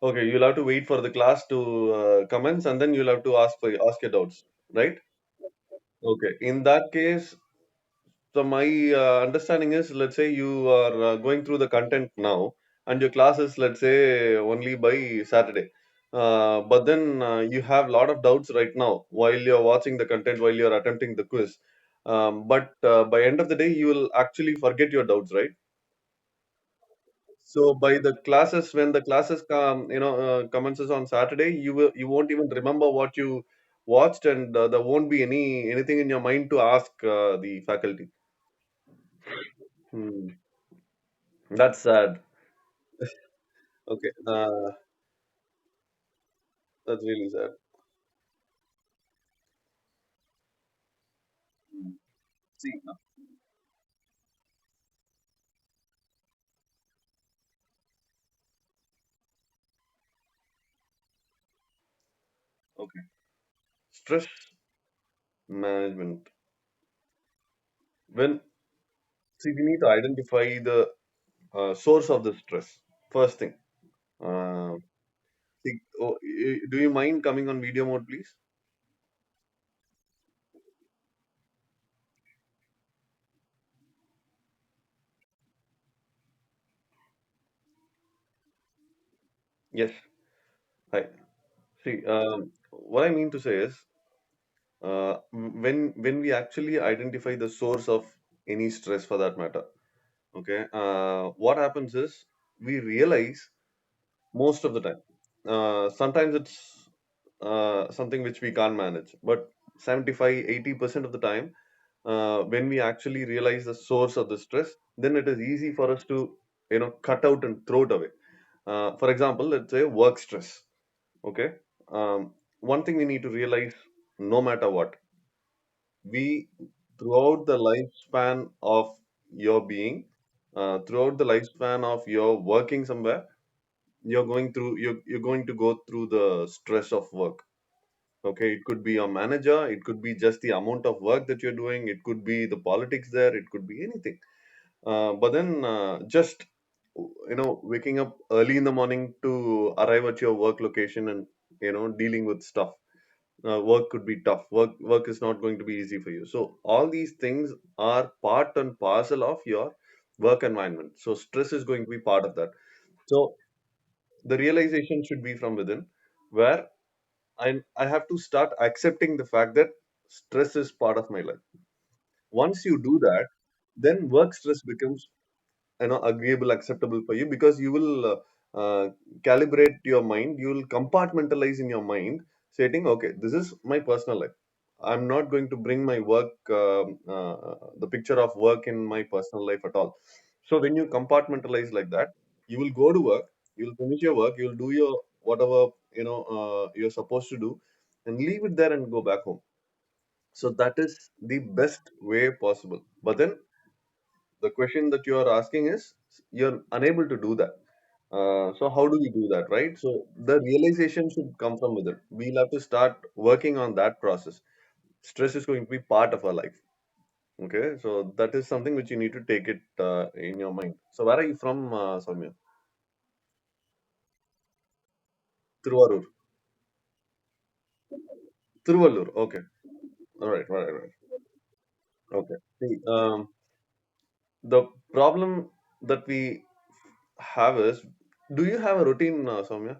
Okay, you'll have to wait for the class to commence, and then you'll have to ask your doubts, right? Okay. In that case, so my understanding is, let's say you are going through the content now, and your class is, let's say, only by Saturday. But then you have a lot of doubts right now while you're watching the content, while you're attempting the quiz. But by end of the day, you will actually forget your doubts, right? So by the classes, when the classes come, commences on Saturday, you won't even remember what you watched, and there won't be anything in your mind to ask the faculty. Hmm. That's sad. Okay, that's really sad. Hmm. See, okay, stress management. When See, we need to identify the source of the stress. First thing. Uh, do you mind coming on video mode, please? Yes. Hi. See, what I mean to say is, when we actually identify the source of any stress, for that matter, okay, what happens is we realize most of the time. Sometimes it's something which we can't manage, but 75-80% of the time, when we actually realize the source of the stress, then it is easy for us to cut out and throw it away. For example, let's say work stress. Okay, one thing we need to realize, no matter what, we throughout the lifespan of your being, throughout the lifespan of your working somewhere, you're going to go through the stress of work. Okay, it could be your manager, it could be just the amount of work that you're doing, it could be the politics there, it could be anything. But then just waking up early in the morning to arrive at your work location and dealing with stuff. Work could be tough. Work is not going to be easy for you. So all these things are part and parcel of your work environment. So stress is going to be part of that. So the realization should be from within, where I have to start accepting the fact that stress is part of my life. Once you do that, then work stress becomes agreeable, acceptable for you, because you will calibrate your mind, you will compartmentalize in your mind, stating, okay, this is my personal life. I'm not going to bring my work, the picture of work in my personal life at all. So when you compartmentalize like that, you will go to work, you'll finish your work, you'll do your whatever you're supposed to do, and leave it there and go back home. So that is the best way possible. But then the question that you are asking is, you're unable to do that. So how do we do that, right? So the realization should come from within. We'll have to start working on that process. Stress is going to be part of our life. Okay, so that is something which you need to take it in your mind. So where are you from, Soumya? Tiruvarur. Tiruvallur. Okay. All right. Right. Right. Okay. See, the problem that we have is, do you have a routine, Soumya?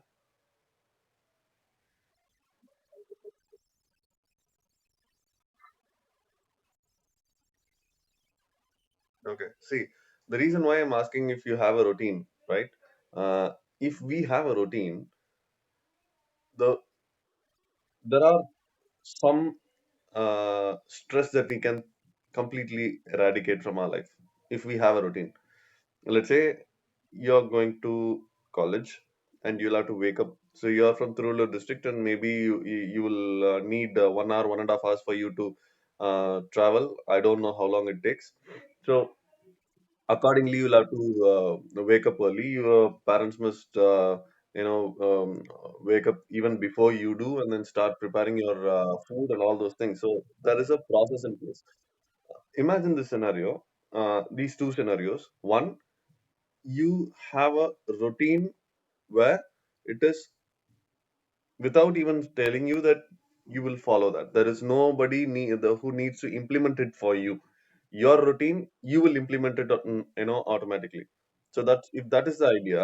Okay. See, the reason why I'm asking if you have a routine, right? Uh, if we have a routine, there are some stress that we can completely eradicate from our life if we have a routine. Let's say you're going to college and you'll have to wake up. So you're from Tiruvallur district, and maybe you will need 1 hour, 1.5 hours for you to travel. I don't know how long it takes. So accordingly, you'll have to wake up early. Your parents must wake up even before you do, and then start preparing your food and all those things. So there is a process in place. Imagine this scenario, these two scenarios. One, you have a routine where It is without even telling you that you will follow that. There is nobody who needs to implement it for you. Your routine, you will implement it, automatically. So that's if that is the idea,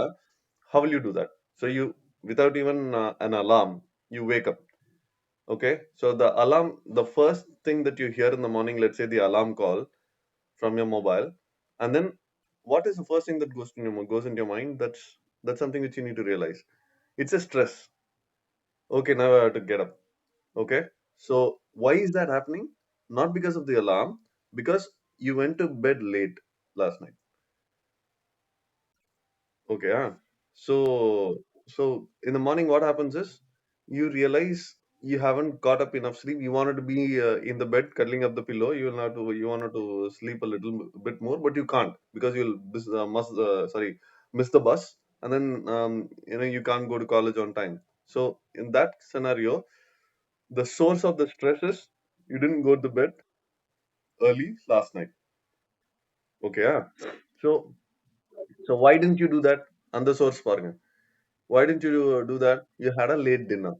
how will you do that? So you, without even an alarm, you wake up. Okay, so the alarm, the first thing that you hear in the morning, let's say the alarm call from your mobile, and then what is the first thing that goes into your mind? That's something which you need to realize. It's a stress. Okay, now I have to get up. Okay, so why is that happening? Not because of the alarm, because you went to bed late last night. Okay, so in the morning, what happens is you realize you haven't got up enough sleep. You wanted to be in the bed, cuddling up the pillow. You wanted to sleep a little bit more, but you can't because you'll miss the bus, and then you can't go to college on time. So in that scenario, the source of the stress is you didn't go to bed early last night. Okay, so why didn't you do that? And the source, பாருங்க. Why didn't you do that? You had a late dinner.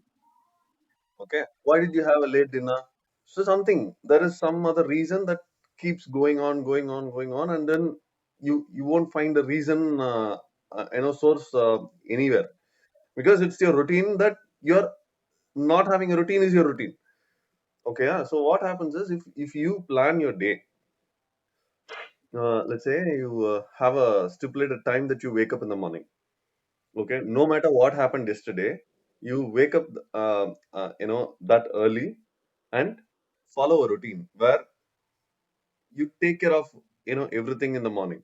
Okay. Why did you have a late dinner? So something, there is some other reason that keeps going on, going on, going on, and then you won't find a reason, source anywhere, because it's your routine that you're not having a routine is your routine. Okay. So what happens is if you plan your day, let's say you have a stipulated time that you wake up in the morning. Okay, no matter what happened yesterday, you wake up, that early and follow a routine where you take care of, everything in the morning.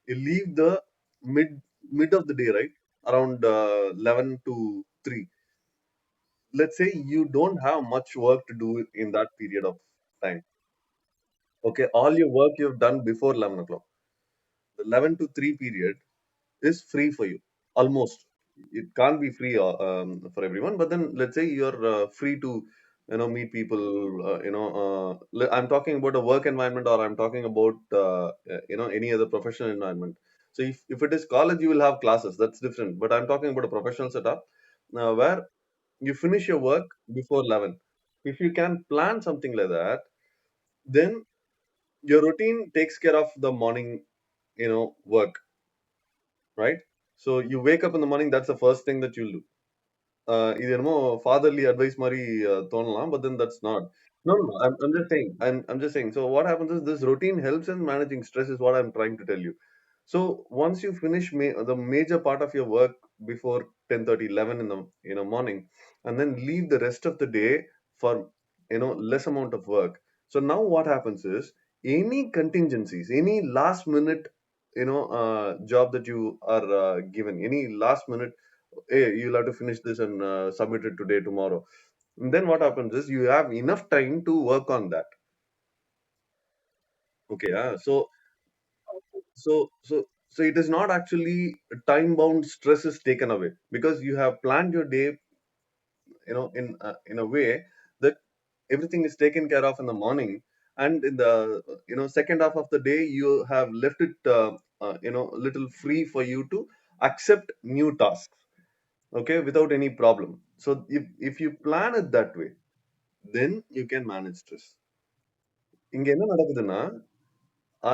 You leave the mid of the day, right? Around 11 to 3. Let's say you don't have much work to do in that period of time. Okay, all your work you've done before 11 o'clock. The 11 to 3 period is free for you, almost. It can't be free for everyone, but then let's say you're free to meet people. I'm talking about a work environment, or I'm talking about any other professional environment. So if it is college, you will have classes, that's different, but I'm talking about a professional setup where you finish your work before 11. If you can plan something like that, then your routine takes care of the morning work, right? So you wake up in the morning, that's the first thing that you'll do. இது என்னமோ fatherly advice மாதிரி தோணலாம், but then that's not. No, I'm just saying. I'm just saying. So what happens is this routine helps in managing stress, is what I'm trying to tell you. So once you finish the major part of your work before 10:30, 11 in the morning, and then leave the rest of the day for less amount of work. So now what happens is any contingencies, any last minute job that you are given, any last minute, hey, you'll have to finish this and submit it today, tomorrow. And then what happens is you have enough time to work on that. Okay, so it is not actually time bound. Stress is taken away because you have planned your day, in a way that everything is taken care of in the morning, and in the second half of the day you have left it little free for you to accept new tasks. Okay, without any problem. So if you plan it that way, then you can manage stress. இங்க என்ன நடக்குதுன்னா,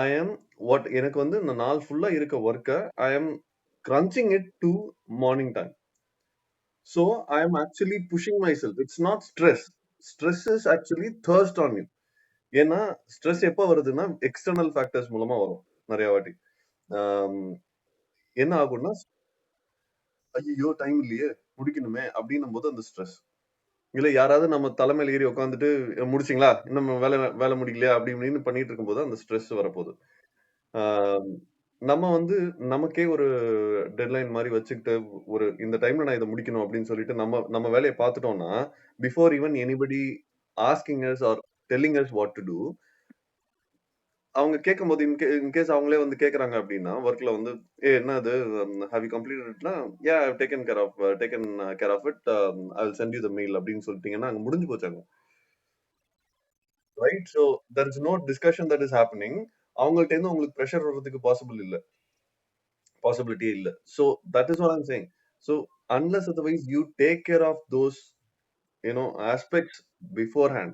I am what எனக்கு வந்து இந்த நாள் ஃபுல்லா இருக்க ஒர்க்க I am crunching it to morning time. So I am actually pushing myself. It's not stress. Stress is actually thirst on you. ஏன்னா ஸ்ட்ரெஸ் எப்போ வருதுன்னா எக்ஸ்டர்னல் ஃபேக்டர்ஸ் மூலமா வரும் நிறைய வாட்டி. ஆம், என்ன ஆகும்னா, ஐயோ டைம் இல்லையே, முடிக்கணுமே அப்படின்னும் போது அந்த ஸ்ட்ரெஸ். இல்ல யாராவது நம்ம தலைமையில ஏறி உட்காந்துட்டு முடிச்சிங்களா, இன்னும் வேலை வேலை முடிக்கலையா அப்படி இப்படின்னு பண்ணிட்டு இருக்கும்போது அந்த ஸ்ட்ரெஸ் வரப்போகுது. ஆஹ் நம்ம வந்து நமக்கே ஒரு டெட்லைன் மாதிரி வச்சுக்கிட்டு, ஒரு இந்த டைம்ல நான் இதை முடிக்கணும் அப்படின்னு சொல்லிட்டு நம்ம நம்ம வேலையை பார்த்துட்டோம்னா, before even anybody asking us or telling us what to do, அவங்க கேட்கும்போது இன்கேஸ் அவங்களே வந்து கேட்கறாங்க அப்படின்னா ஒர்க்ல வந்து, ஏ என்ன அது, ஹேவ் யூ கம்ப்ளீட்டட்னா, yeah taken care of it, I will send you the mail அப்படின்னு சொல்லிட்டீங்கன்னா அங்க முடிஞ்சு போச்சாங்க. Right? So there is no discussion that is happening. அவங்கள்ட்ட இருந்து உங்களுக்கு ப்ரெஷர் வர்றதுக்கு பாசிபிலிட்டியே இல்ல. So that is what I'm saying. So unless otherwise you take care of those aspects beforehand.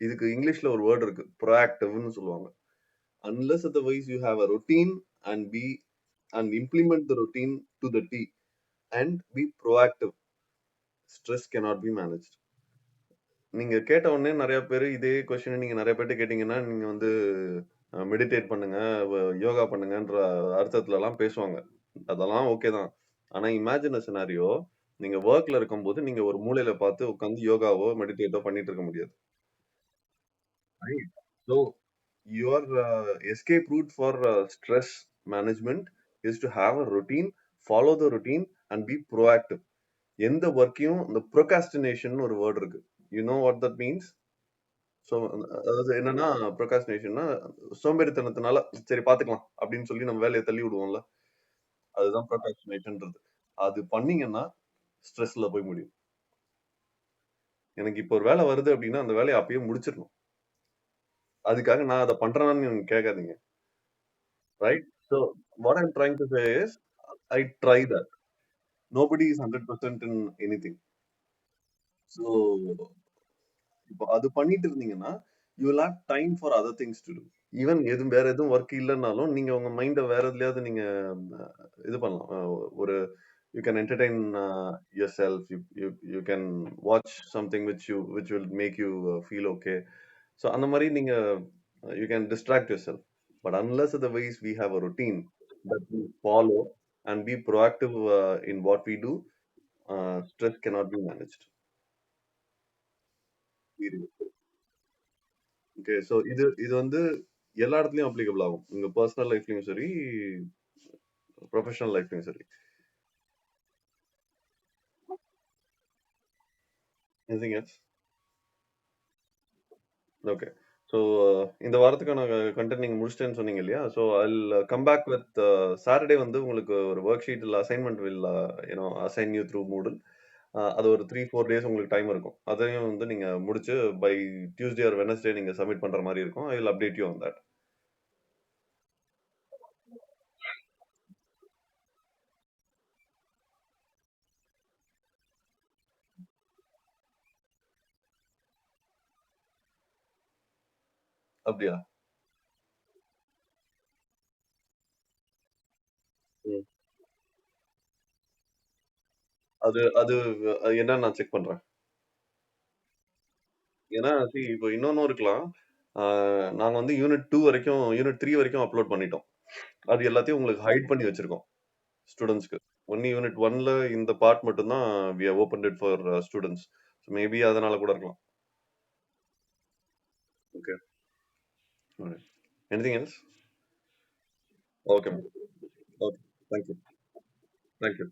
இதுக்கு இங்கிலீஷ்ல ஒரு வேர்ட் இருக்கு, ப்ரோஆக்டிவ்னு சொல்லுவாங்க. Unless otherwise you have a routine and be and implement the routine to the T and be proactive, stress cannot be managed. நீங்க கேட்ட உடனே நிறைய பேர் இதே கொஸ்டின் நீங்க நிறைய பேர்ட்ட கேட்டீங்கன்னா, நீங்க வந்து மெடிடேட் பண்ணுங்க, யோகா பண்ணுங்கன்ற அர்த்தத்துல எல்லாம் பேசுவாங்க. அதெல்லாம் ஓகே தான். ஆனா இமேஜின் a scenario, நீங்க வொர்க்ல இருக்கும்போது நீங்க ஒரு மூலையில பார்த்து உட்கார்ந்து யோகாவோ, மெடிடேட்டோ பண்ணிட்டு இருக்க முடியாது. Right. So your escape route for stress management is to have a routine, follow the routine and be proactive. எந்த ஒர்க்கையும் இந்த procrastination ஒரு வேர்ட் இருக்கு. You know what that means? So அதாவது என்னன்னா, ப்ரொகாஸ்டினேஷன்னா சோம்பேறித்தனத்தினால சரி பார்த்துக்கலாம் அப்படின்னு சொல்லி நம்ம வேலையை தள்ளி விடுவோம்ல. அதுதான் ப்ரொகாஸ்டினேஷன்ன்றது. அது பண்ணீங்கன்னா ஸ்ட்ரெஸ்ல போய் முடியும். எனக்கு இப்போ ஒரு வேலை வருது அப்படின்னா அந்த வேலையை அப்பயே முடிச்சிடணும். அதுக்காக நான் அதை பண்றேனான்னு நீங்க கேட்காதீங்க. Right? So what I'm trying to say is I try that. Nobody is 100% in anything. So இப்போ அது பண்ணிட்டு இருந்தீங்கன்னா, you will have time for other things to do. Even எதுவும் வேற எதுவும் ஒர்க் இல்லைன்னாலும் நீங்க உங்க மைண்ட வேற எதுலயாவது நீங்க இது பண்ணலாம். ஒரு you can entertain yourself. You can watch something which will make you feel okay. So அந்த மாதிரி நீங்க you can distract yourself. But unless otherwise we have a routine that we follow and be proactive in what we do, stress cannot be managed. Period. Okay, so இது வந்து எல்லா இடத்துலயும் applicable ஆகும். உங்க personal லைஃப்லயும் சரி, ப்ரொஃபஷனல் லைஃப்லயும் சரி. Anything else? Okay. So இந்த வாரத்துக்கான கண்டென்ட் நீங்க முடிச்சிட்டேன்னு சொன்னீங்க இல்லையா? So I'll come back with Saturday வந்து உங்களுக்கு ஒரு ஒர்க் ஷீட் இல்ல assignment will assign you through Moodle. அது ஒரு 3-4 டேஸ் உங்களுக்கு டைம் இருக்கும். அதையும் வந்து நீங்க முடிச்சு பை டியூஸ்டே ஆர் வெட்னஸ்டே நீங்க சப்மிட் பண்ற மாரி இருக்கும். I will update you on that. அப்படியா? ம். அது அது என்னன்னு நான் செக் பண்றேன். ஏன்னா இப்போ இன்னொன்னும் இருக்கலாம். ஆ நாங்க வந்து யூனிட் 3 வரைக்கும் அப்லோட் பண்ணிட்டோம். அது எல்லாத்தையும் உங்களுக்கு ஹைட் பண்ணி வச்சிருக்கோம். ஸ்டூடண்ட்ஸ்க்கு. ஒன்லி யூனிட் 1ல இந்த பார்ட் மட்டும் தான் we have opened it for students. So maybe அதனால கூட இருக்கலாம். Okay. Alright. Anything else? Okay. Okay. Thank you. Thank you.